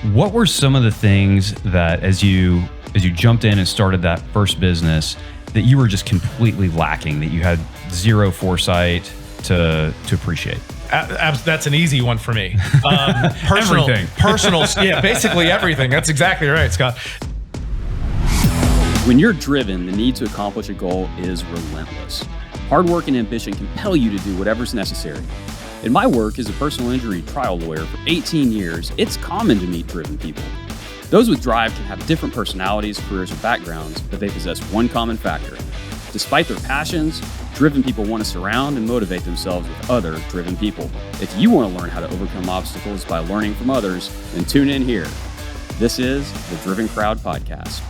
What were some of the things that as you jumped in and started that first business that you were just completely lacking, that you had zero foresight to appreciate? That's an easy one for me. Everything. Personal, yeah, basically everything. That's exactly right, Scott. When you're driven, the need to accomplish a goal is relentless. Hard work and ambition compel you to do whatever's necessary. In my work as a personal injury trial lawyer for 18 years, it's common to meet driven people. Those with drive can have different personalities, careers, or backgrounds, but they possess one common factor. Despite their passions, driven people want to surround and motivate themselves with other driven people. If you want to learn how to overcome obstacles by learning from others, then tune in here. This is the Driven Crowd Podcast.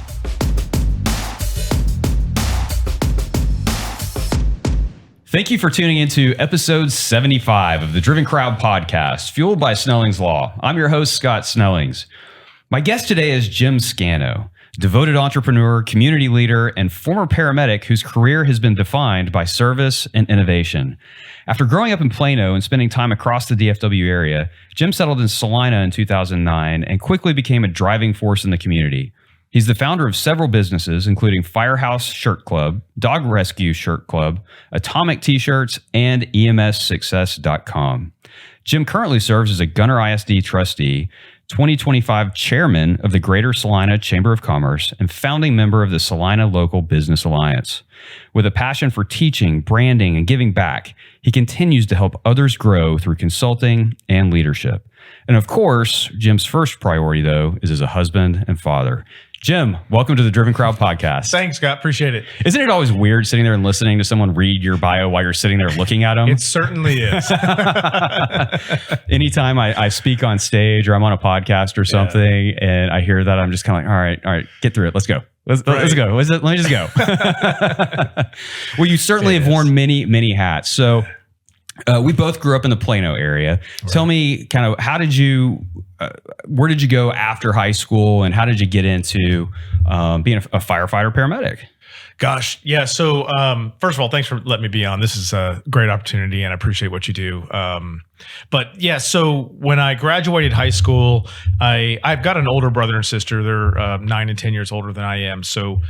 Thank you for tuning into episode 75 of the Driven Crowd Podcast, fueled by Snellings Law. I'm your host, Scott Snellings. My guest today is Jim Scano, devoted entrepreneur, community leader, and former paramedic whose career has been defined by service and innovation. After growing up in Plano and spending time across the DFW area, Jim settled in Celina in 2009 and quickly became a driving force in the community. He's the founder of several businesses, including Firehouse Shirt Club, Dog Rescue Shirt Club, Atomic T-Shirts, and EMSsuccess.com. Jim currently serves as a Gunter ISD trustee, 2025 chairman of the Greater Celina Chamber of Commerce, and founding member of the Celina Local Business Alliance. With a passion for teaching, branding, and giving back, he continues to help others grow through consulting and leadership. And of course, Jim's first priority, though, is as a husband and father. Jim, welcome to the Driven Crowd Podcast. Thanks, Scott. Appreciate it. Isn't it always weird sitting there and listening to someone read your bio while you're sitting there looking at them? It certainly is. Anytime I speak on stage or I'm on a podcast or something and I hear that, I'm just kind of like, all right, get through it. Let's go. Let's go. Let me just go. Well, you certainly have worn many hats. So we both grew up in the Plano area. Right. Tell me kind of where did you go after high school and how did you get into being a firefighter paramedic? Gosh, yeah. So first of all, thanks for letting me be on. This is a great opportunity and I appreciate what you do. But yeah, so when I graduated high school, I've got an older brother and sister. They're 9 and 10 years older than I am. So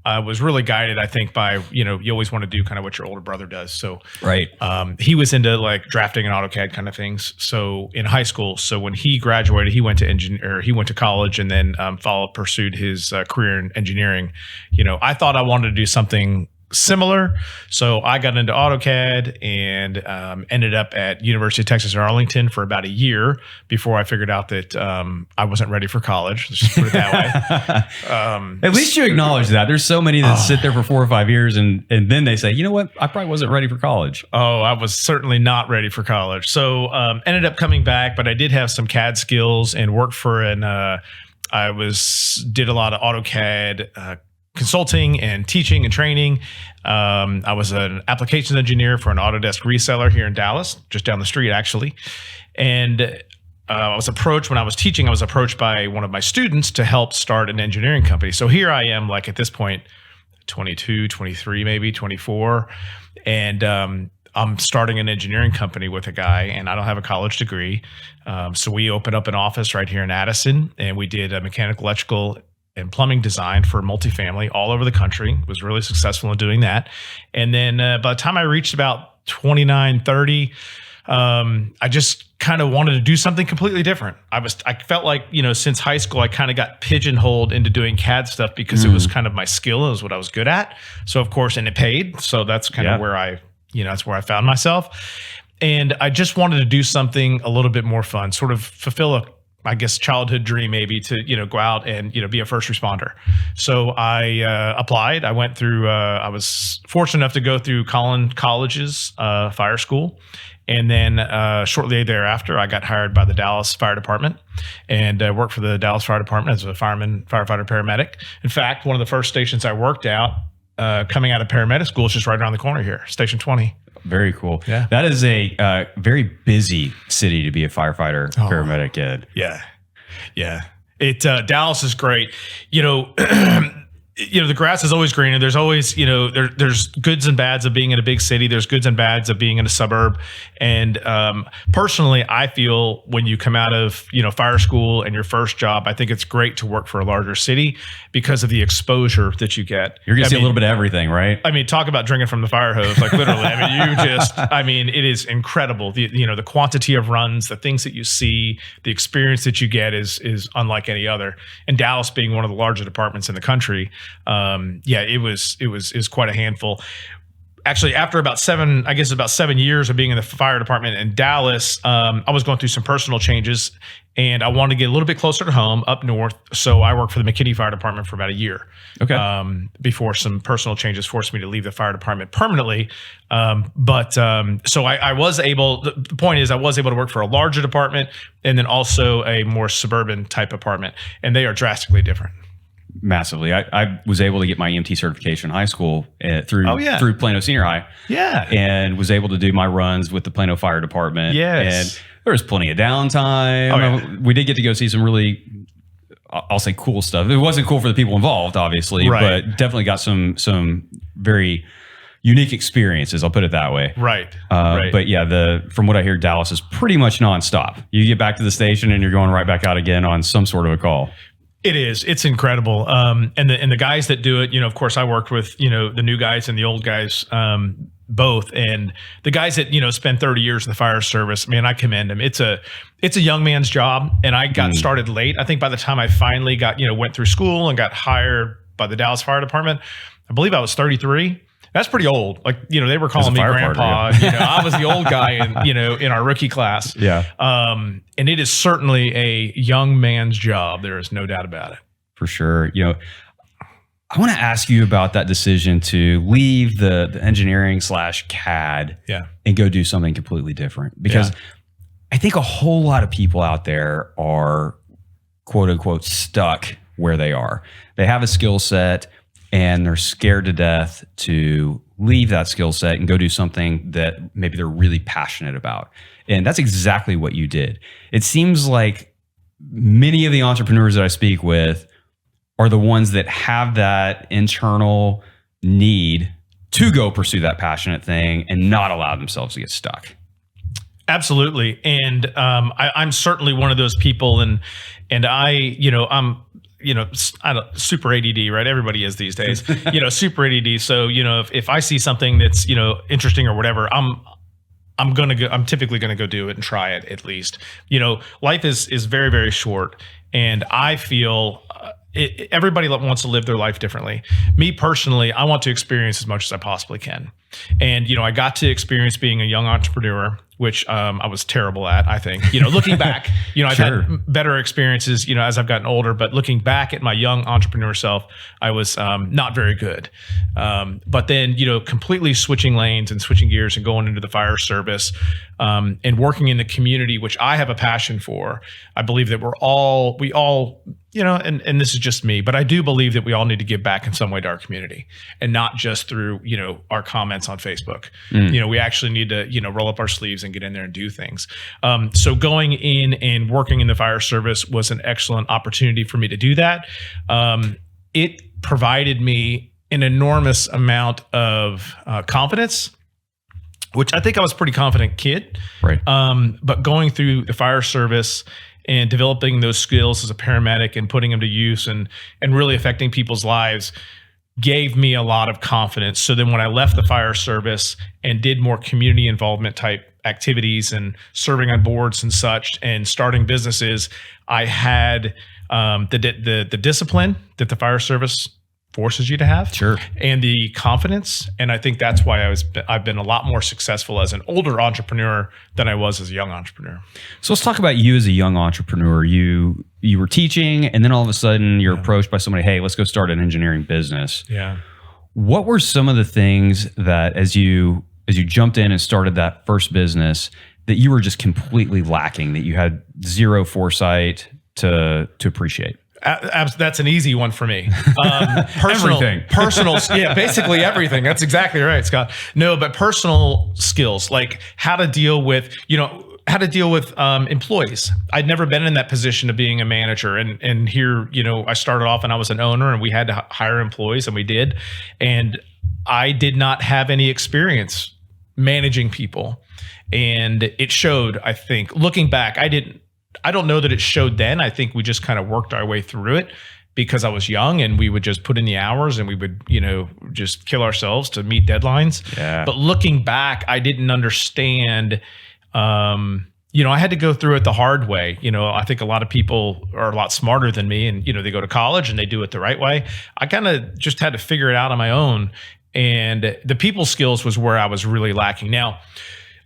I was really guided, I think, by, you always want to do kind of what your older brother does. So right. He was into like drafting and AutoCAD kind of things. So in high school, so when he graduated, he went to college and then pursued his career in engineering. I thought I wanted to do something similar. So I got into AutoCAD and ended up at University of Texas at Arlington for about a year before I figured out that I wasn't ready for college. Let's just put it that way. At least you acknowledge that. There's so many that sit there for 4 or 5 years and then they say, you know what? I probably wasn't ready for college. Oh, I was certainly not ready for college. So ended up coming back, but I did have some CAD skills and worked for did a lot of AutoCAD consulting and teaching and training. I was an applications engineer for an Autodesk reseller here in Dallas, just down the street, actually. And I was approached by one of my students to help start an engineering company. So here I am, like at this point, 22, 23, maybe 24. And I'm starting an engineering company with a guy, and I don't have a college degree. So we opened up an office right here in Addison, and we did a mechanical, electrical, and plumbing design for multifamily all over the country. Was really successful in doing that. And then by the time I reached about 29, 30, I just kind of wanted to do something completely different. I felt like, since high school, I kind of got pigeonholed into doing CAD stuff because it was kind of my skill. It was what I was good at. So of course, and it paid. So that's kind of where that's where I found myself. And I just wanted to do something a little bit more fun, sort of fulfill a childhood dream maybe to, go out and, be a first responder. So I applied. I went through, I was fortunate enough to go through Collin College's fire school. And then shortly thereafter, I got hired by the Dallas Fire Department and worked for the Dallas Fire Department as a firefighter, paramedic. In fact, one of the first stations I worked out coming out of paramedic school is just right around the corner here, Station 20. Very cool. Yeah. That is a very busy city to be a firefighter, paramedic, Ed. Yeah. Yeah. Dallas is great. the grass is always greener. There's always, there's goods and bads of being in a big city. There's goods and bads of being in a suburb. And personally, I feel when you come out of, fire school and your first job, I think it's great to work for a larger city because of the exposure that you get. You're going to see a little bit of everything, right? I mean, talk about drinking from the fire hose, like literally. It is incredible. The quantity of runs, the things that you see, the experience that you get is unlike any other. And Dallas being one of the larger departments in the country, it was quite a handful. Actually, after about 7 years of being in the fire department in Dallas, I was going through some personal changes and I wanted to get a little bit closer to home up north. So I worked for the McKinney Fire Department for about a year. Okay. Before some personal changes forced me to leave the fire department permanently. So I was able, the point is I was able to work for a larger department and then also a more suburban type apartment. And they are drastically different. Massively. I was able to get my EMT certification in high school through Plano Senior High. Yeah. And was able to do my runs with the Plano Fire Department. Yes. And there was plenty of downtime. Oh, yeah. We did get to go see some really, I'll say, cool stuff. It wasn't cool for the people involved, obviously, right. But definitely got some very unique experiences. I'll put it that way. Right. But yeah, from what I hear, Dallas is pretty much nonstop. You get back to the station and you're going right back out again on some sort of a call. It is. It's incredible. And the guys that do it, of course, I worked with, the new guys and the old guys, both. And the guys that, spend 30 years in the fire service, man, I commend them. It's a young man's job. And I got started late. I think by the time I finally went through school and got hired by the Dallas Fire Department, I believe I was 33. That's pretty old. Like, they were calling me grandpa. I was the old guy in our rookie class. Yeah. And it is certainly a young man's job. There is no doubt about it. For sure. I want to ask you about that decision to leave the engineering / CAD and go do something completely different. Because I think a whole lot of people out there are quote unquote stuck where they are. They have a skill set and they're scared to death to leave that skill set and go do something that maybe they're really passionate about. And that's exactly what you did. It seems like many of the entrepreneurs that I speak with are the ones that have that internal need to go pursue that passionate thing and not allow themselves to get stuck. Absolutely. And I'm certainly one of those people. And I'm super ADD, right? Everybody is these days, super ADD. So, if I see something that's, interesting or whatever, I'm typically going to go do it and try it at least. Life is very, very short. And I feel everybody wants to live their life differently. Me personally, I want to experience as much as I possibly can. And, I got to experience being a young entrepreneur, which I was terrible at, I think. Looking back, I've had better experiences, as I've gotten older. But looking back at my young entrepreneur self, I was not very good. But then, completely switching lanes and switching gears and going into the fire service and working in the community, which I have a passion for. I believe that we all, and this is just me, but I do believe that we all need to give back in some way to our community and not just through, our comments on Facebook. We actually need to, roll up our sleeves and get in there and do things. So going in and working in the fire service was an excellent opportunity for me to do that. It provided me an enormous amount of confidence, which I think I was a pretty confident kid. Right. But going through the fire service and developing those skills as a paramedic and putting them to use and really affecting people's lives gave me a lot of confidence. So then when I left the fire service and did more community involvement type activities and serving on boards and such and starting businesses, I had the discipline that the fire service forces you to have, sure, and the confidence. And I think that's why I've been a lot more successful as an older entrepreneur than I was as a young entrepreneur. So let's talk about you as a young entrepreneur. You were teaching, and then all of a sudden you're approached by somebody, hey, let's go start an engineering business. Yeah. What were some of the things that as you jumped in and started that first business that you were just completely lacking, that you had zero foresight to appreciate? That's an easy one for me. Everything. Personal, yeah, basically everything. That's exactly right, Scott. No, but personal skills, like how to deal with, how to deal with employees. I'd never been in that position of being a manager. And here, I started off and I was an owner and we had to hire employees, and we did. And I did not have any experience managing people. And it showed, I think. Looking back, I don't know that it showed then. I think we just kind of worked our way through it because I was young and we would just put in the hours and we would, just kill ourselves to meet deadlines. Yeah. But looking back, I didn't understand. I had to go through it the hard way. I think a lot of people are a lot smarter than me and, they go to college and they do it the right way. I kind of just had to figure it out on my own. And the people skills was where I was really lacking. Now,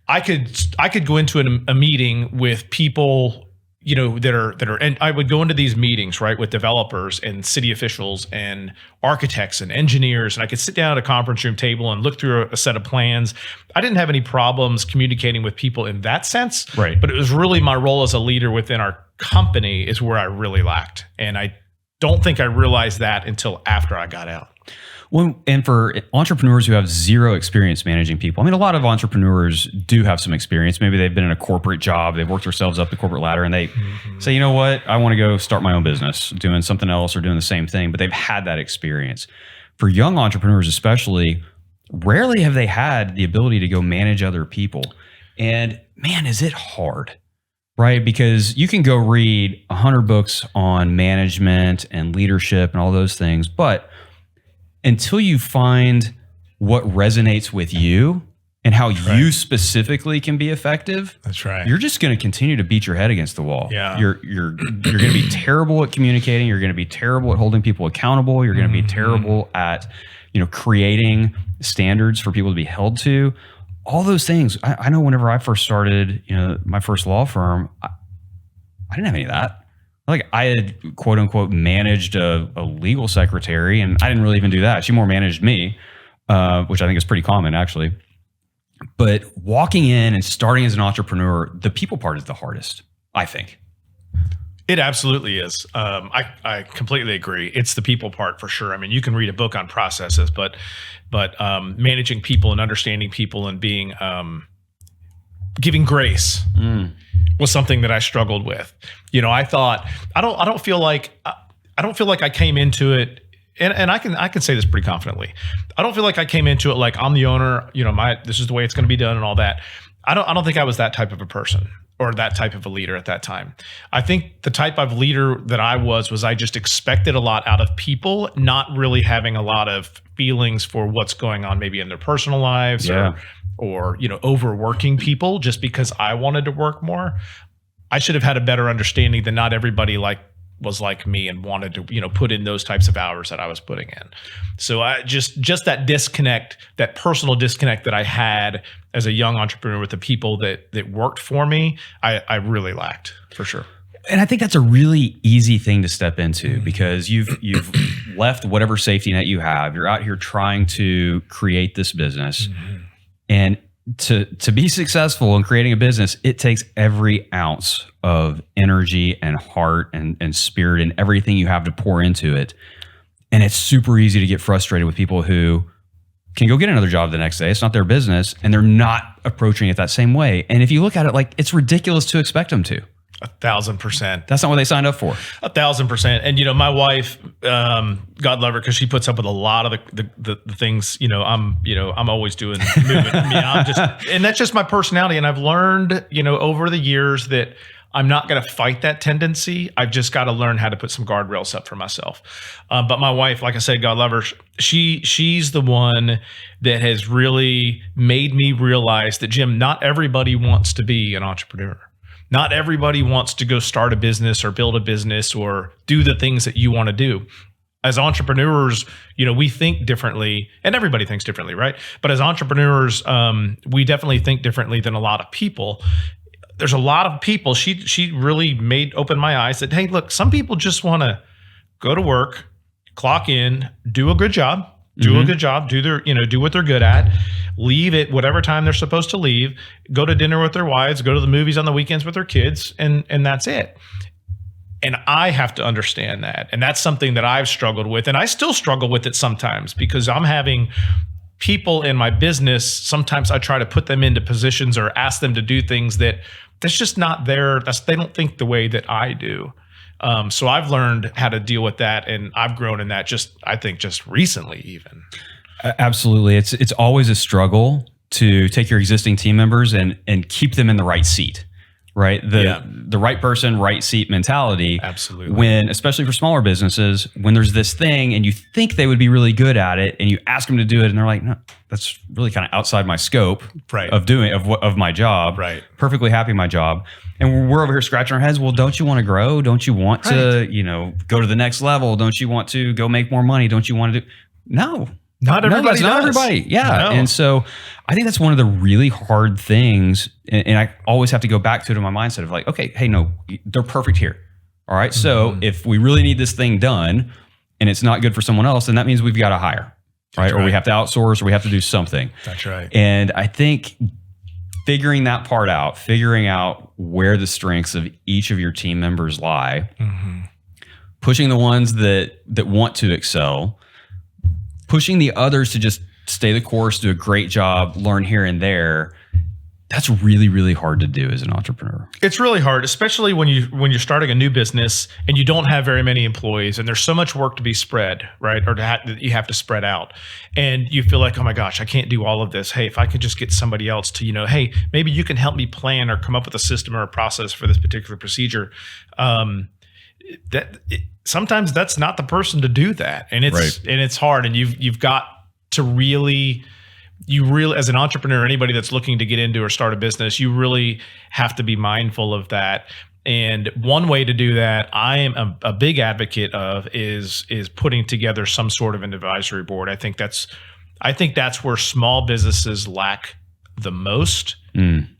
I could go into a meeting with people, that are, and I would go into these meetings, right, with developers and city officials and architects and engineers. And I could sit down at a conference room table and look through a set of plans. I didn't have any problems communicating with people in that sense. Right. But it was really my role as a leader within our company is where I really lacked. And I don't think I realized that until after I got out. And for entrepreneurs who have zero experience managing people, a lot of entrepreneurs do have some experience. Maybe they've been in a corporate job, they've worked themselves up the corporate ladder, and they say, you know what, I want to go start my own business, doing something else or doing the same thing, but they've had that experience. For young entrepreneurs especially, rarely have they had the ability to go manage other people. And man, is it hard, right? Because you can go read 100 books on management and leadership and all those things, but until you find what resonates with you and how you specifically can be effective, that's right. You're just going to continue to beat your head against the wall. Yeah. You're going to be terrible at communicating. You're going to be terrible at holding people accountable. You're going to be terrible at, creating standards for people to be held to. All those things. I know whenever I first started, my first law firm, I didn't have any of that. I had quote unquote managed a legal secretary, and I didn't really even do that. She more managed me, which I think is pretty common actually. But walking in and starting as an entrepreneur, the people part is the hardest, I think. It absolutely is. I completely agree. It's the people part for sure. You can read a book on processes, but managing people and understanding people and being giving grace was something that I struggled with. I thought I don't feel like I came into it, and I can say this pretty confidently. I don't feel like I came into it like I'm the owner. This is the way it's going to be done and all that. I don't think I was that type of a person or that type of a leader at that time. I think the type of leader that I was I just expected a lot out of people, not really having a lot of feelings for what's going on maybe in their personal lives or overworking people just because I wanted to work more. I should have had a better understanding that not everybody was like me and wanted to put in those types of hours that I was putting in. So I just that disconnect, that personal disconnect that I had as a young entrepreneur with the people that worked for me, I really lacked for sure. And I think that's a really easy thing to step into because you've left whatever safety net you have. You're out here trying to create this business. And to be successful in creating a business, it takes every ounce of energy and heart and spirit and everything you have to pour into it. And it's super easy to get frustrated with people who can go get another job the next day. It's not their business and they're not approaching it that same way. And if you look at it, it's ridiculous to expect them to. 1,000%. That's not what they signed up for. 1,000%. And my wife, God love her, because she puts up with a lot of the things. I'm always doing moving. And that's just my personality. And I've learned, over the years that I'm not going to fight that tendency. I've just got to learn how to put some guardrails up for myself. But my wife, like I said, God love her, she's the one that has really made me realize that, Jim, not everybody wants to be an entrepreneur. Not everybody wants to go start a business or build a business or do the things that you want to do. As entrepreneurs, we think differently, and everybody thinks differently, right? But as entrepreneurs, we definitely think differently than a lot of people. There's a lot of people. She really opened my eyes that, hey, look, some people just want to go to work, clock in, do a good job, do what they're good at, leave at whatever time they're supposed to leave, go to dinner with their wives, go to the movies on the weekends with their kids, and that's it. And I have to understand that. And that's something that I've struggled with. And I still struggle with it sometimes because I'm having people in my business, sometimes I try to put them into positions or ask them to do things that's just not there. They don't think the way that I do. So I've learned how to deal with that, and I've grown in that I think just recently even. Absolutely. It's always a struggle to take your existing team members and keep them in the right seat, right? The right person, right seat mentality. Absolutely. When, especially for smaller businesses, when there's this thing and you think they would be really good at it and you ask them to do it and they're like, no, that's really kind of outside my scope of my job. Right. Perfectly happy in my job. And we're over here scratching our heads. Well, don't you want to grow? Don't you want to, go to the next level? Don't you want to go make more money? Don't you want to do? No. Not everybody. Not everybody. Yeah. No. And so I think that's one of the really hard things. And I always have to go back to it in my mindset of like, okay, hey, no, they're perfect here. All right. So if we really need this thing done and it's not good for someone else, then that means we've got to hire, right? Or we have to outsource or we have to do something. That's right. And I think figuring out where the strengths of each of your team members lie, pushing the ones that want to excel, pushing the others to just stay the course, do a great job, learn here and there. That's really, really hard to do as an entrepreneur. It's really hard, especially when you're starting a new business and you don't have very many employees and there's so much work to be spread, right? Or you have to spread out. And you feel like, oh my gosh, I can't do all of this. Hey, if I could just get somebody else to, hey, maybe you can help me plan or come up with a system or a process for this particular procedure. Sometimes that's not the person to do that. And it's hard. And you've got to really, as an entrepreneur, anybody that's looking to get into or start a business, you really have to be mindful of that. And one way to do that, I am a big advocate of is putting together some sort of an advisory board. I think that's where small businesses lack the most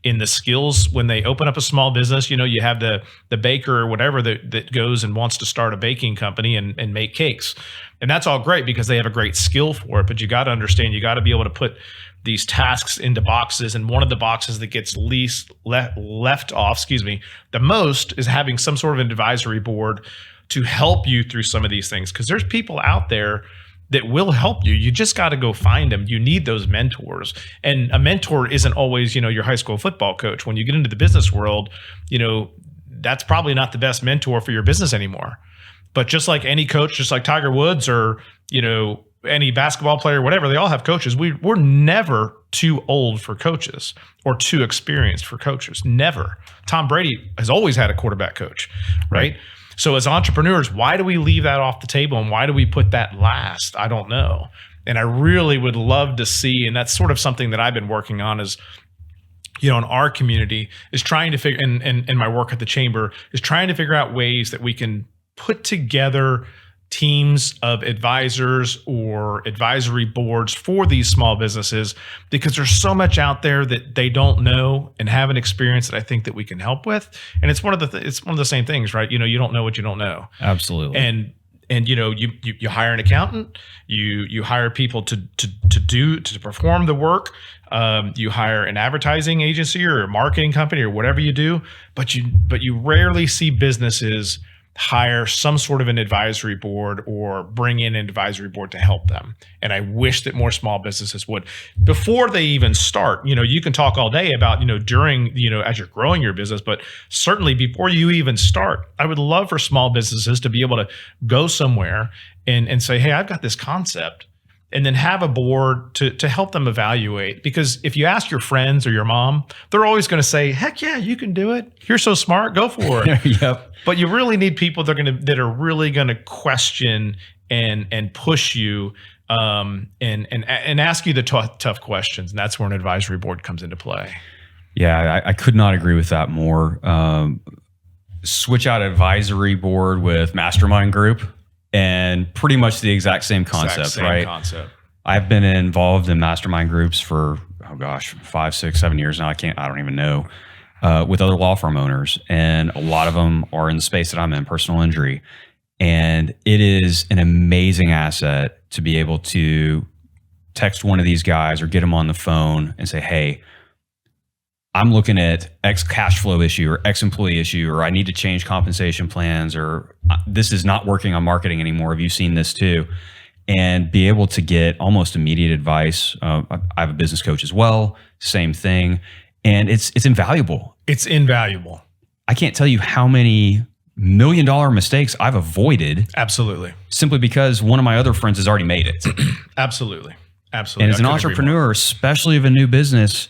in the skills when they open up a small business. You have the baker or whatever that goes and wants to start a baking company and make cakes. And that's all great because they have a great skill for it. But you got to understand, you got to be able to put these tasks into boxes. And one of the boxes that gets left off, the most is having some sort of an advisory board to help you through some of these things. Because there's people out there that will help you. You just got to go find them. You need those mentors. And a mentor isn't always, your high school football coach. When you get into the business world, that's probably not the best mentor for your business anymore. But just like any coach, just like Tiger Woods or, any basketball player, whatever, they all have coaches. We're never too old for coaches or too experienced for coaches. Never. Tom Brady has always had a quarterback coach, right? So as entrepreneurs, why do we leave that off the table and why do we put that last? I don't know. And I really would love to see, and that's sort of something that I've been working on is, in our community is trying to figure, and my work at the chamber is trying to figure out ways that we can put together teams of advisors or advisory boards for these small businesses, because there's so much out there that they don't know and haven't experienced that I think that we can help with. And it's one of the same things, right? You don't know what you don't know. Absolutely. And you hire an accountant, you hire people to perform the work. You hire an advertising agency or a marketing company or whatever you do, but you rarely see businesses hire some sort of an advisory board or bring in an advisory board to help them. And I wish that more small businesses would, before they even start. You can talk all day about, during, as you're growing your business, but certainly before you even start, I would love for small businesses to be able to go somewhere and say, hey, I've got this concept. And then have a board to help them evaluate. Because if you ask your friends or your mom, they're always going to say, heck yeah, you can do it. You're so smart. Go for it. Yep. But you really need people that are really going to question and push you and ask you the tough questions. And that's where an advisory board comes into play. Yeah, I could not agree with that more. Switch out advisory board with mastermind group. And pretty much the exact same concept, right? I've been involved in mastermind groups for, 5, 6, 7 years now. I don't even know, with other law firm owners. And a lot of them are in the space that I'm in, personal injury. And it is an amazing asset to be able to text one of these guys or get them on the phone and say, hey, I'm looking at X cash flow issue or X employee issue, or I need to change compensation plans, or this is not working on marketing anymore. Have you seen this too? and be able to get almost immediate advice. I have a business coach as well, same thing. And it's invaluable. It's invaluable. I can't tell you how many $1 million mistakes I've avoided. Absolutely. Simply because one of my other friends has already made it. Absolutely. Absolutely. And as an entrepreneur, especially of a new business,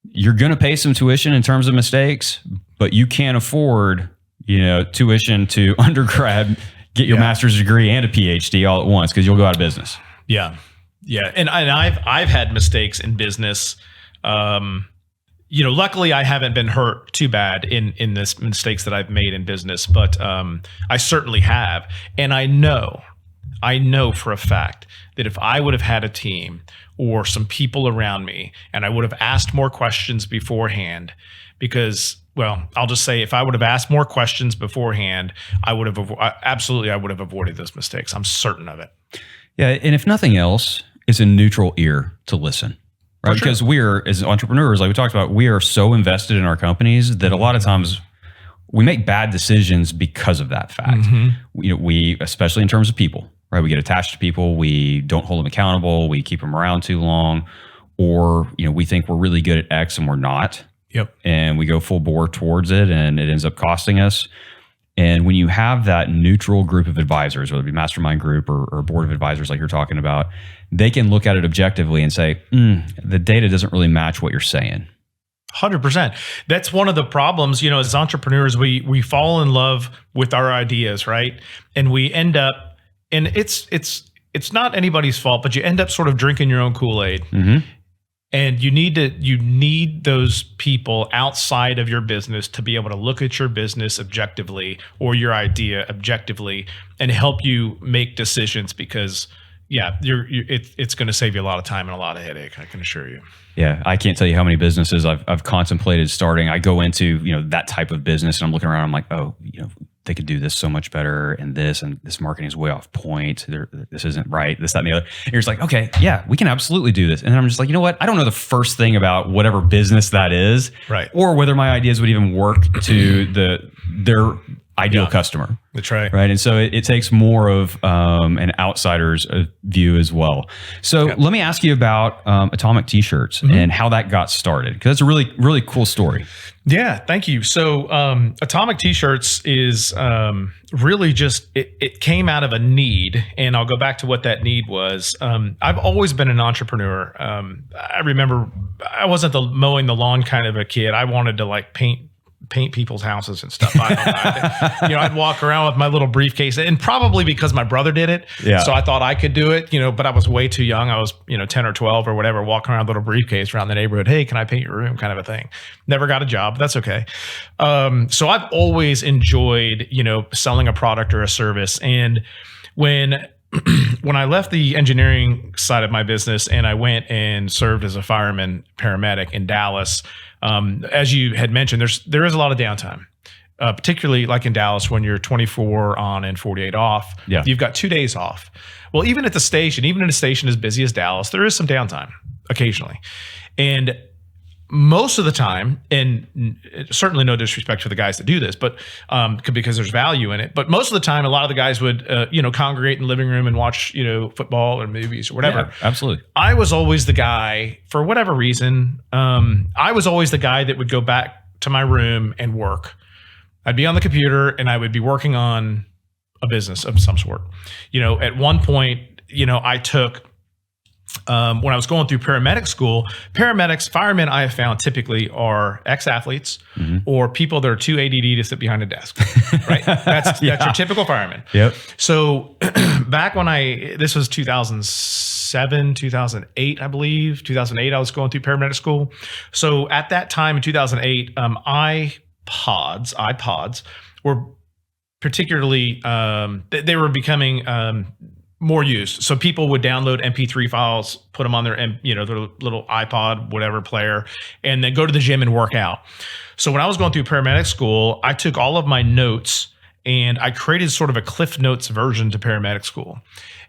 you're going to pay some tuition in terms of mistakes, but you can't afford, tuition to undergrad, get your master's degree and a PhD all at once, because you'll go out of business. Yeah. Yeah. And I've had mistakes in business. Luckily I haven't been hurt too bad in this mistakes that I've made in business, but I certainly have. And I know for a fact that if I would have had a team or some people around me, and I would have asked more questions beforehand, because, well, I'll just say, if I would have asked more questions beforehand, I would have avoided those mistakes. I'm certain of it. Yeah. And if nothing else, it's a neutral ear to listen. Right. Sure. Because we're, as entrepreneurs, like we talked about, we are so invested in our companies that a lot of times we make bad decisions because of that fact. We, especially in terms of people, right? We get attached to people. We don't hold them accountable. We keep them around too long, or, we think we're really good at X and we're not. Yep. And we go full bore towards it and it ends up costing us. And when you have that neutral group of advisors, whether it be mastermind group or a board of advisors like you're talking about, they can look at it objectively and say, the data doesn't really match what you're saying. 100%. That's one of the problems, as entrepreneurs, we fall in love with our ideas, right? And we end up, and it's not anybody's fault, but you end up sort of drinking your own Kool-Aid. And you need those people outside of your business to be able to look at your business objectively or your idea objectively and help you make decisions, because it's going to save you a lot of time and a lot of headache, I can assure you. Yeah, I can't tell you how many businesses I've contemplated starting. I go into that type of business and I'm looking around. I'm like, they could do this so much better, and this marketing is way off point. This isn't right. This, that, and the other. And you're just like, okay, yeah, we can absolutely do this. And then I'm just like, you know what? I don't know the first thing about whatever business that is, right? Or whether my ideas would even work to their ideal customer. That's right. Right. And so it takes more of an outsider's view as well. So let me ask you about Atomic T-shirts and how that got started, because that's a really, really cool story. Yeah, thank you. So Atomic T-shirts is really just, it came out of a need, and I'll go back to what that need was. I've always been an entrepreneur. I remember I wasn't the mowing the lawn kind of a kid. I wanted to paint people's houses and stuff. I'd walk around with my little briefcase, and probably because my brother did it. Yeah. So I thought I could do it, but I was way too young. I was, 10 or 12 or whatever, walking around with a little briefcase around the neighborhood. Hey, can I paint your room? Kind of a thing. Never got a job. That's okay. So I've always enjoyed, selling a product or a service. And when I left the engineering side of my business and I went and served as a fireman paramedic in Dallas, as you had mentioned, there is a lot of downtime, particularly like in Dallas when you're 24 on and 48 off. Yeah. You've got 2 days off. Well, even in a station as busy as Dallas, there is some downtime occasionally. And most of the time, and certainly no disrespect to the guys that do this, but because there's value in it, but most of the time, a lot of the guys would, congregate in the living room and watch, football or movies or whatever. Yeah, absolutely. I was always the guy, for whatever reason, I was always the guy that would go back to my room and work. I'd be on the computer and I would be working on a business of some sort. At one point, I took, when I was going through paramedic school, firemen I have found typically are ex-athletes or people that are too ADD to sit behind a desk, right? That's your typical fireman. Yep. So back when this was 2007, 2008, I believe, 2008, I was going through paramedic school. So at that time in 2008, iPods were particularly, they were becoming, more used. So people would download MP3 files, put them on their little iPod, whatever player, and then go to the gym and work out. So when I was going through paramedic school, I took all of my notes and I created sort of a Cliff Notes version to paramedic school.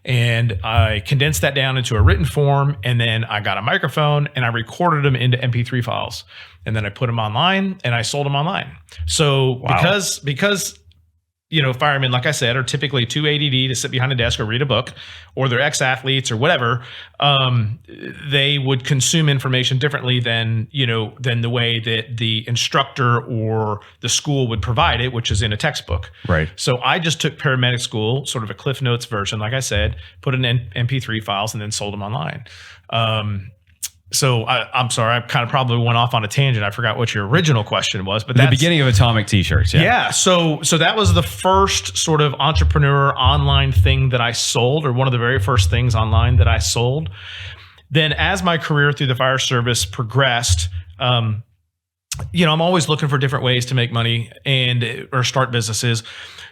And I condensed that down into a written form. And then I got a microphone and I recorded them into MP3 files. And then I put them online and I sold them online. So because firemen, like I said, are typically too ADD to sit behind a desk or read a book, or they're ex-athletes or whatever. They would consume information differently than the way that the instructor or the school would provide it, which is in a textbook. Right. So I just took paramedic school, sort of a Cliff Notes version, like I said, put it in MP3 files and then sold them online. So I'm sorry, I kind of probably went off on a tangent. I forgot what your original question was, but the beginning of Atomic T-shirts. Yeah. So that was the first sort of entrepreneur online thing that I sold, or one of the very first things online that I sold. Then as my career through the fire service progressed, I'm always looking for different ways to make money or start businesses.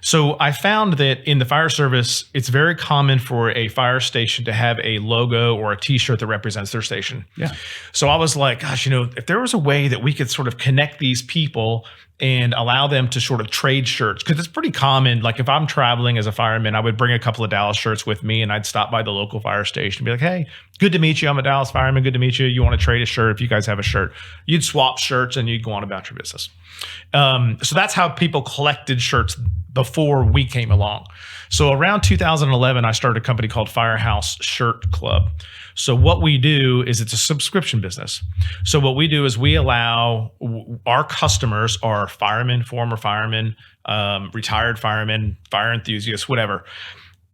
So I found that in the fire service, it's very common for a fire station to have a logo or a T-shirt that represents their station. Yeah. So I was like, gosh, if there was a way that we could sort of connect these people and allow them to sort of trade shirts, because it's pretty common. Like if I'm traveling as a fireman, I would bring a couple of Dallas shirts with me, and I'd stop by the local fire station and be like, hey, good to meet you. I'm a Dallas fireman. Good to meet you. You want to trade a shirt? If you guys have a shirt, you'd swap shirts and you'd go on about your business. So that's how people collected shirts before we came along. So around 2011, I started a company called Firehouse Shirt Club. So what we do is it's a subscription business. So what we do is we allow our customers, are firemen, former firemen, retired firemen, fire enthusiasts, whatever,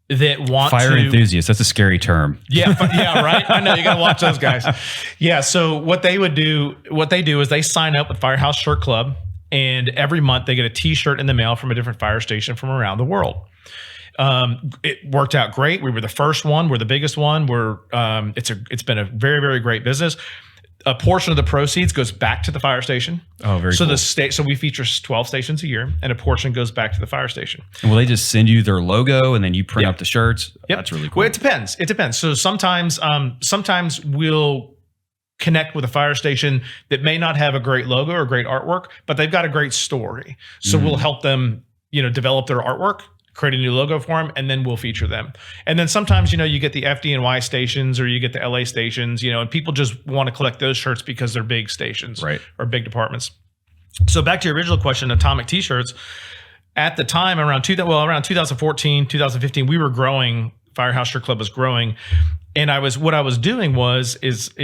that want fire enthusiasts. That's a scary term. Yeah, right. I know, you got to watch those guys. Yeah. So what they do is they sign up with Firehouse Shirt Club, and every month they get a T-shirt in the mail from a different fire station from around the world. It worked out great. We were the first one. We're the biggest one. It's been a very, very great business. A portion of the proceeds goes back to the fire station. Oh, very cool. So we feature 12 stations a year, and a portion goes back to the fire station. And will they just send you their logo and then you print up the shirts? Yep. That's really cool. Well, it depends. So sometimes we'll connect with a fire station that may not have a great logo or great artwork, but they've got a great story. So we'll help them, develop their artwork, create a new logo for them, and then we'll feature them. And then sometimes, you get the FDNY stations, or you get the LA stations, and people just want to collect those shirts because they're big stations, right, or big departments. So back to your original question, Atomic T-shirts. At the time, around 2014, 2015, we were growing. Firehouse Shirt Club was growing. And what I was doing was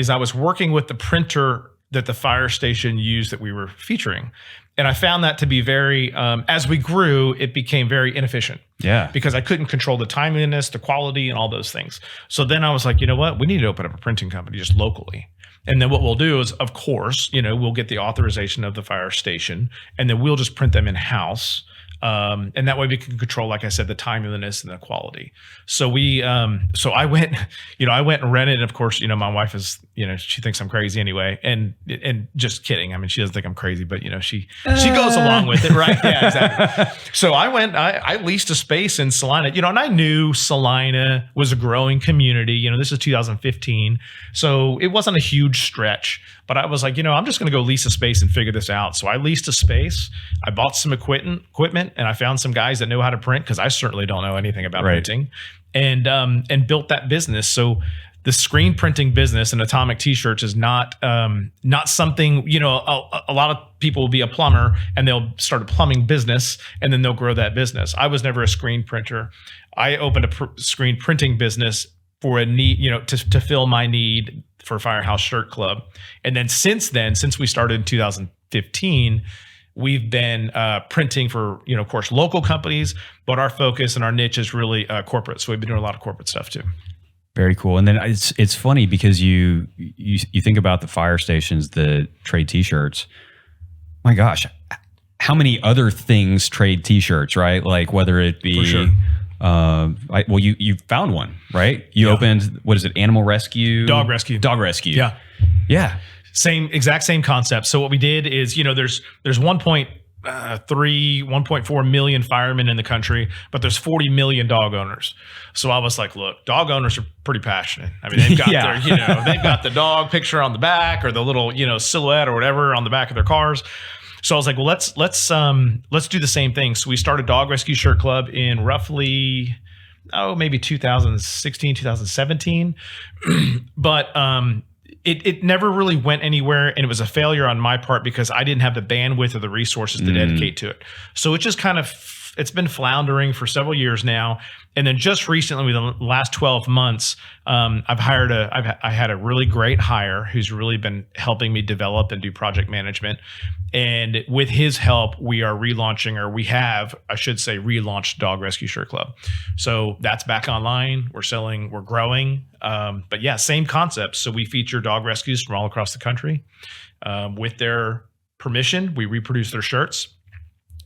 I was working with the printer that the fire station used that we were featuring. And I found that to be very, as we grew, it became very inefficient. Yeah. Because I couldn't control the timeliness, the quality, and all those things. So then I was like, you know what? We need to open up a printing company just locally. And then what we'll do is, of course, we'll get the authorization of the fire station, and then we'll just print them in-house. And that way we can control, like I said, the timeliness and the quality. So I went and rented. And of course, my wife is, she thinks I'm crazy anyway. And just kidding. I mean, she doesn't think I'm crazy, but she goes along with it, right? Yeah, exactly. So I leased a space in Celina, and I knew Celina was a growing community. This is 2015. So it wasn't a huge stretch, but I was like, I'm just going to go lease a space and figure this out. So I leased a space. I bought some equipment, and I found some guys that know how to print, because I certainly don't know anything about printing, and built that business. So the screen printing business and Atomic T-shirts is not something, a lot of people will be a plumber and they'll start a plumbing business and then they'll grow that business. I was never a screen printer. I opened a screen printing business for a need, to fill my need for Firehouse Shirt Club. And then since we started in 2015, we've been printing for, of course, local companies, but our focus and our niche is really corporate. So we've been doing a lot of corporate stuff too. Very cool. And then it's funny because you think about the fire stations that trade T-shirts. My gosh, how many other things trade T-shirts, right? Like whether it be, for sure. You found one, right? You opened, what is it? Animal rescue? Dog rescue. Yeah. Yeah. Exact same concept. So what we did is, there's 1.4 million firemen in the country, but there's 40 million dog owners. So I was like, look, dog owners are pretty passionate. I mean, they've got they've got the dog picture on the back, or the little, silhouette or whatever on the back of their cars. So I was like, well, let's do the same thing. So we started Dog Rescue Shirt Club in roughly, maybe 2016, 2017. But it never really went anywhere, and it was a failure on my part because I didn't have the bandwidth or the resources to dedicate to it. So it just kind of been floundering for several years now. And then just recently, within the last 12 months, I had a really great hire who's really been helping me develop and do project management. And with his help, we have, relaunched Dog Rescue Shirt Club. So that's back online. We're growing. But yeah, same concept. So we feature dog rescues from all across the country. With their permission, we reproduce their shirts,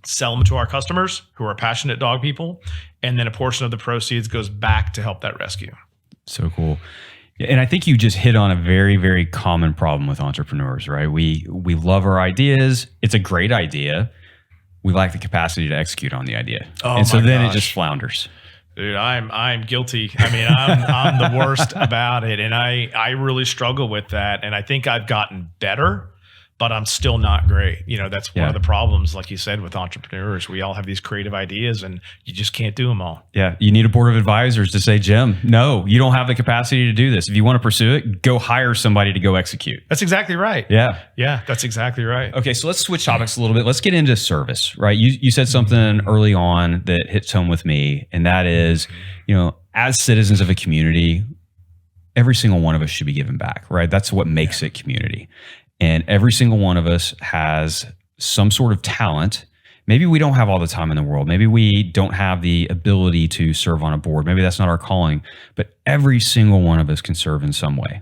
sell them to our customers who are passionate dog people, and then a portion of the proceeds goes back to help that rescue. So cool. And I think you just hit on a very, very common problem with entrepreneurs, right? We love our ideas. It's a great idea. We lack the capacity to execute on the idea. And so then it just flounders. Dude, I'm guilty. I mean, I'm the worst about it. And I really struggle with that. And I think I've gotten better, but I'm still not great. That's one of the problems, like you said, with entrepreneurs. We all have these creative ideas and you just can't do them all. Yeah. You need a board of advisors to say, Jim, no, you don't have the capacity to do this. If you want to pursue it, go hire somebody to go execute. That's exactly right. Yeah. Yeah, that's exactly right. Okay. So let's switch topics a little bit. Let's get into service, right? You said something early on that hits home with me. And that is, as citizens of a community, every single one of us should be giving back, right? That's what makes it community. And every single one of us has some sort of talent. Maybe we don't have all the time in the world. Maybe we don't have the ability to serve on a board. Maybe that's not our calling, but every single one of us can serve in some way.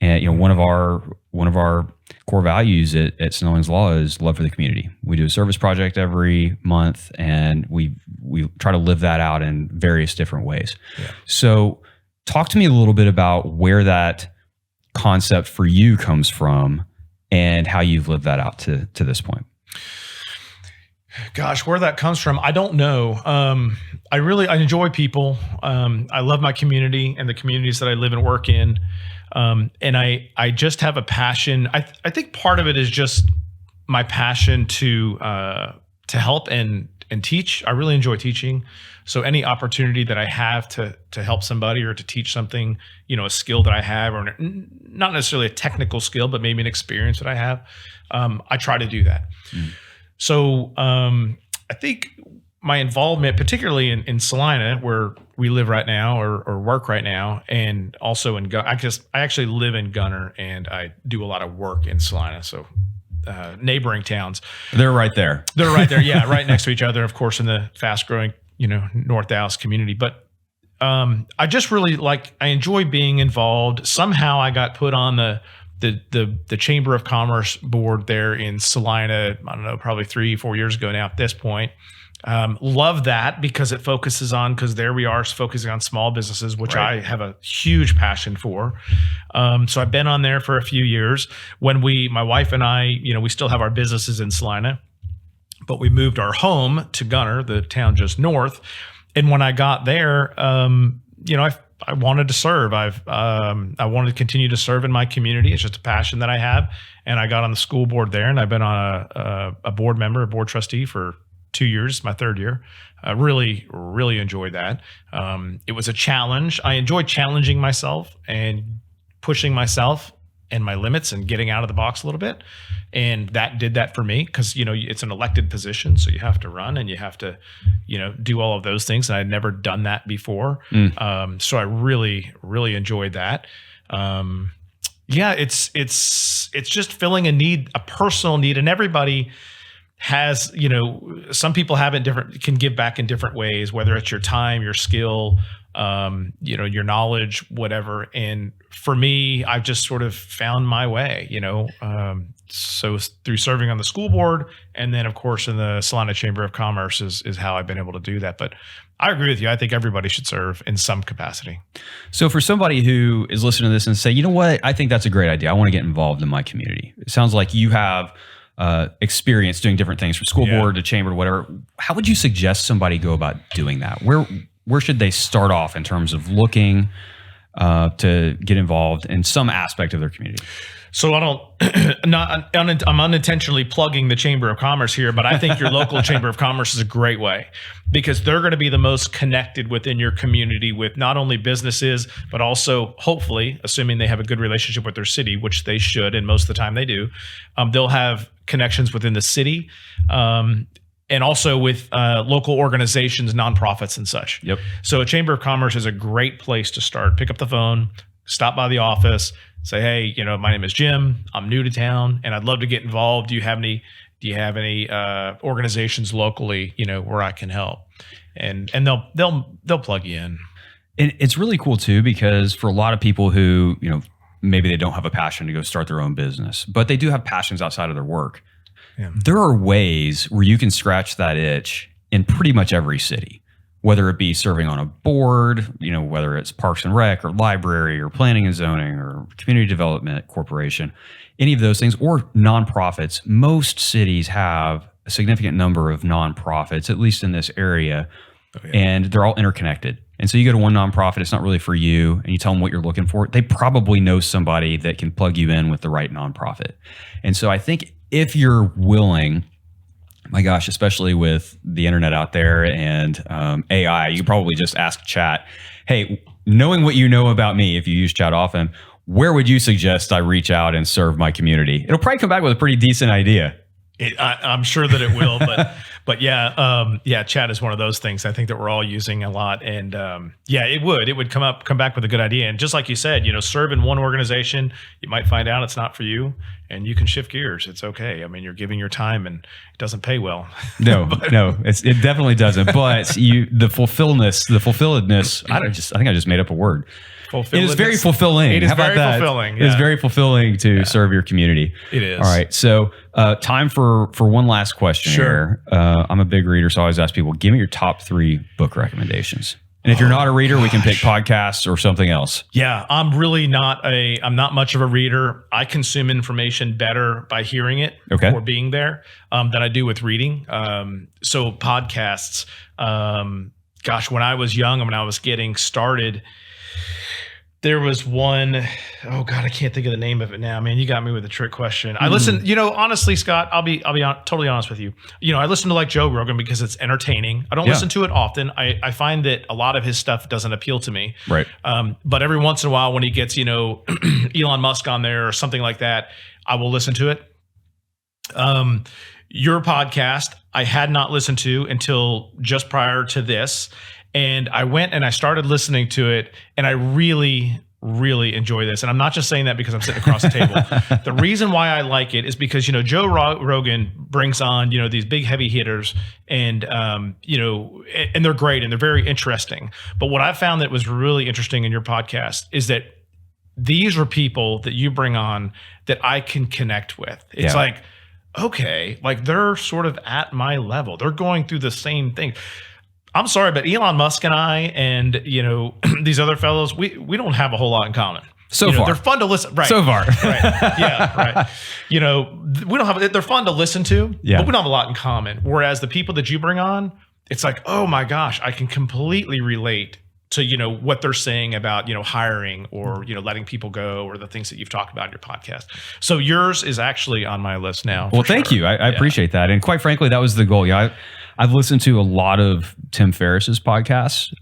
And one of our core values at Snellings Law is love for the community. We do a service project every month, and we try to live that out in various different ways. Yeah. So talk to me a little bit about where that concept for you comes from and how you've lived that out to this point. Gosh, where that comes from, I don't know. I enjoy people. I love my community and the communities that I live and work in. And I just have a passion. I think part of it is just my passion to help and teach. I really enjoy teaching. So any opportunity that I have to help somebody or to teach something, a skill that I have, or not necessarily a technical skill, but maybe an experience that I have, I try to do that. So I think my involvement, particularly in Celina, where we live right now or work right now, and also in I actually live in Gunter, and I do a lot of work in Celina. So neighboring towns. They're right there. They're right there. Yeah, right next to each other, of course, in the fast-growing, North Dallas community. But I just really I enjoy being involved. Somehow I got put on the Chamber of Commerce board there in Celina, I don't know, probably 3-4 years ago now at this point. Love that because it focuses on, because there we are focusing on small businesses, which right. I have a huge passion for. So I've been on there for a few years. When my wife and I, we still have our businesses in Celina, but we moved our home to Gunter, the town just north. And when I got there, I wanted to serve. I wanted to continue to serve in my community. It's just a passion that I have. And I got on the school board there, and I've been on a board trustee for 2 years, my third year. I really, really enjoyed that. It was a challenge. I enjoyed challenging myself and pushing myself and my limits and getting out of the box a little bit. And that did that for me because, it's an elected position. So you have to run and you have to, do all of those things. And I'd never done that before. So I really, really enjoyed that. It's just filling a need, a personal need. And everybody has, some people can give back in different ways, whether it's your time, your skill, your knowledge, whatever. And for me, I've just sort of found my way, so through serving on the school board, and then of course in the Celina Chamber of Commerce is how I've been able to do that. But I agree with you. I think everybody should serve in some capacity. So for somebody who is listening to this and say, you know what, I think that's a great idea. I want to get involved in my community. It sounds like you have experience doing different things from school board to chamber to whatever. How would you suggest somebody go about doing that? Where should they start off in terms of looking to get involved in some aspect of their community? So I'm unintentionally plugging the Chamber of Commerce here, but I think your local Chamber of Commerce is a great way because they're going to be the most connected within your community with not only businesses, but also hopefully, assuming they have a good relationship with their city, which they should, and most of the time they do, they'll have connections within the city. and also with local organizations, nonprofits, and such. Yep. So a chamber of commerce is a great place to start. Pick up the phone, stop by the office, say, hey, my name is Jim. I'm new to town, and I'd love to get involved. Do you have any organizations locally, where I can help? And they'll plug you in. And it's really cool too, because for a lot of people who, maybe they don't have a passion to go start their own business, but they do have passions outside of their work. Yeah. There are ways where you can scratch that itch in pretty much every city, whether it be serving on a board, whether it's Parks and Rec or library or planning and zoning or community development corporation, any of those things, or nonprofits. Most cities have a significant number of nonprofits, at least in this area, and they're all interconnected. And so you go to one nonprofit, it's not really for you, and you tell them what you're looking for. They probably know somebody that can plug you in with the right nonprofit. And so I think if you're willing, my gosh, especially with the internet out there and AI, you probably just ask chat, hey, knowing what you know about me, if you use chat often, where would you suggest I reach out and serve my community? It'll probably come back with a pretty decent idea. I'm sure that it will, but chat is one of those things I think that we're all using a lot, and it would come back with a good idea. And just like you said, serve in one organization, you might find out it's not for you, and you can shift gears. It's okay. I mean, you're giving your time, and it doesn't pay well. No, it definitely doesn't. But the fulfilledness. I think I just made up a word. It is very fulfilling. It is How about very that? fulfilling. It is very fulfilling to serve your community. It is. All right. So time for one last question here. I'm a big reader, so I always ask people, give me your top 3 book recommendations. And if you're not a reader, we can pick podcasts or something else. Yeah, I'm not much of a reader. I consume information better by hearing it or being there than I do with reading. So podcasts, when I was young and when I was getting started, there was one, I can't think of the name of it now, man. You got me with a trick question. I listen, honestly, Scott, I'll be totally honest with you. I listen to like Joe Rogan because it's entertaining. I don't listen to it often. I find that a lot of his stuff doesn't appeal to me. Right. But every once in a while when he gets, Elon Musk on there or something like that, I will listen to it. Your podcast, I had not listened to until just prior to this. And I went and I started listening to it, and I really, really enjoy this. And I'm not just saying that because I'm sitting across the table. The reason why I like it is because, Joe Rogan brings on, these big heavy hitters, and, and they're great and they're very interesting. But what I found that was really interesting in your podcast is that these are people that you bring on that I can connect with. It's like, okay, like they're sort of at my level. They're going through the same thing. I'm sorry, but Elon Musk and I and, these other fellows, we don't have a whole lot in common. So far. They're fun to listen. Right. So far. Right. Yeah. Right. They're fun to listen to, but we don't have a lot in common. Whereas the people that you bring on, it's like, oh my gosh, I can completely relate to, what they're saying about, hiring or, letting people go, or the things that you've talked about in your podcast. So yours is actually on my list now. Well, thank you. I appreciate that. And quite frankly, that was the goal. Yeah. I've listened to a lot of Tim Ferriss's podcasts.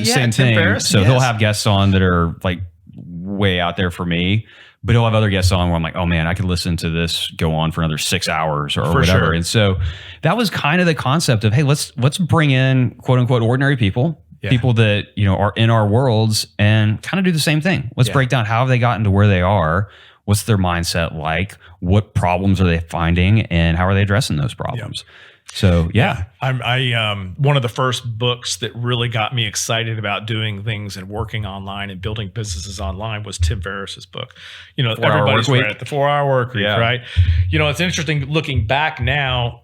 Same Tim thing. Ferriss, so he'll have guests on that are like way out there for me, but he'll have other guests on where I'm like, oh man, I could listen to this go on for another 6 hours or whatever. Sure. And so that was kind of the concept of, hey, let's bring in quote unquote ordinary people, people that, are in our worlds, and kind of do the same thing. Let's break down how have they gotten to where they are. What's their mindset like? What problems are they finding, and how are they addressing those problems? So I one of the first books that really got me excited about doing things and working online and building businesses online was Tim Ferriss's book. Everybody's read it, The 4-Hour Work Week, right? It's interesting looking back now.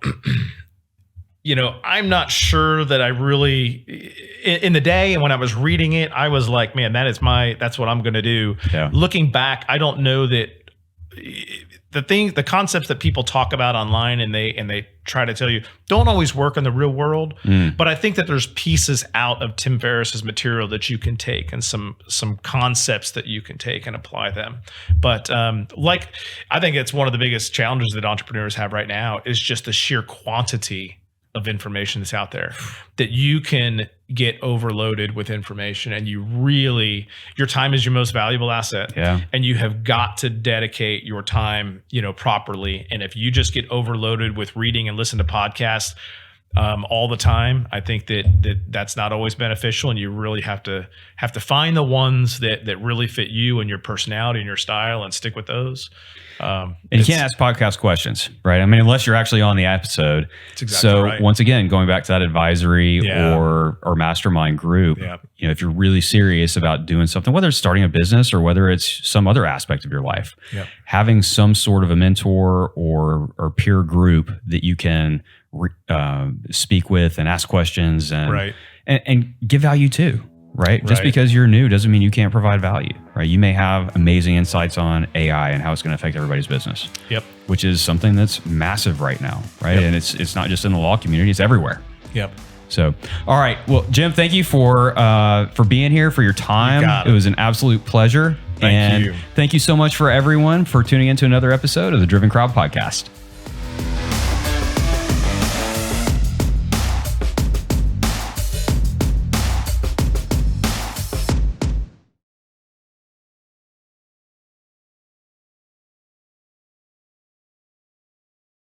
I'm not sure that I really, in the day and when I was reading it, I was like, man, that's what I'm going to do. Yeah. Looking back, I don't know that the concepts that people talk about online and they try to tell you don't always work in the real world. But I think that there's pieces out of Tim Ferriss's material that you can take, and some concepts that you can take and apply them. But I think it's one of the biggest challenges that entrepreneurs have right now is just the sheer quantity of information that's out there, that you can get overloaded with information, and your time is your most valuable asset. Yeah. And you have got to dedicate your time, properly. And if you just get overloaded with reading and listen to podcasts all the time, I think that's not always beneficial. And you really have to find the ones that really fit you and your personality and your style, and stick with those. And you can't ask podcast questions, right? I mean, unless you're actually on the episode. That's exactly right. Once again, going back to that advisory or mastermind group, if you're really serious about doing something, whether it's starting a business or whether it's some other aspect of your life, having some sort of a mentor or peer group that you can speak with and ask questions and give value to. Right? Just because you're new doesn't mean you can't provide value, right? You may have amazing insights on AI and how it's going to affect everybody's business. Yep. Which is something that's massive right now, right? Yep. And it's not just in the law community, it's everywhere. Yep. So, all right. Well, Jim, thank you for being here, for your time. You got it. It was an absolute pleasure. Thank you. Thank you so much for everyone for tuning into another episode of the Driven Crowd Podcast.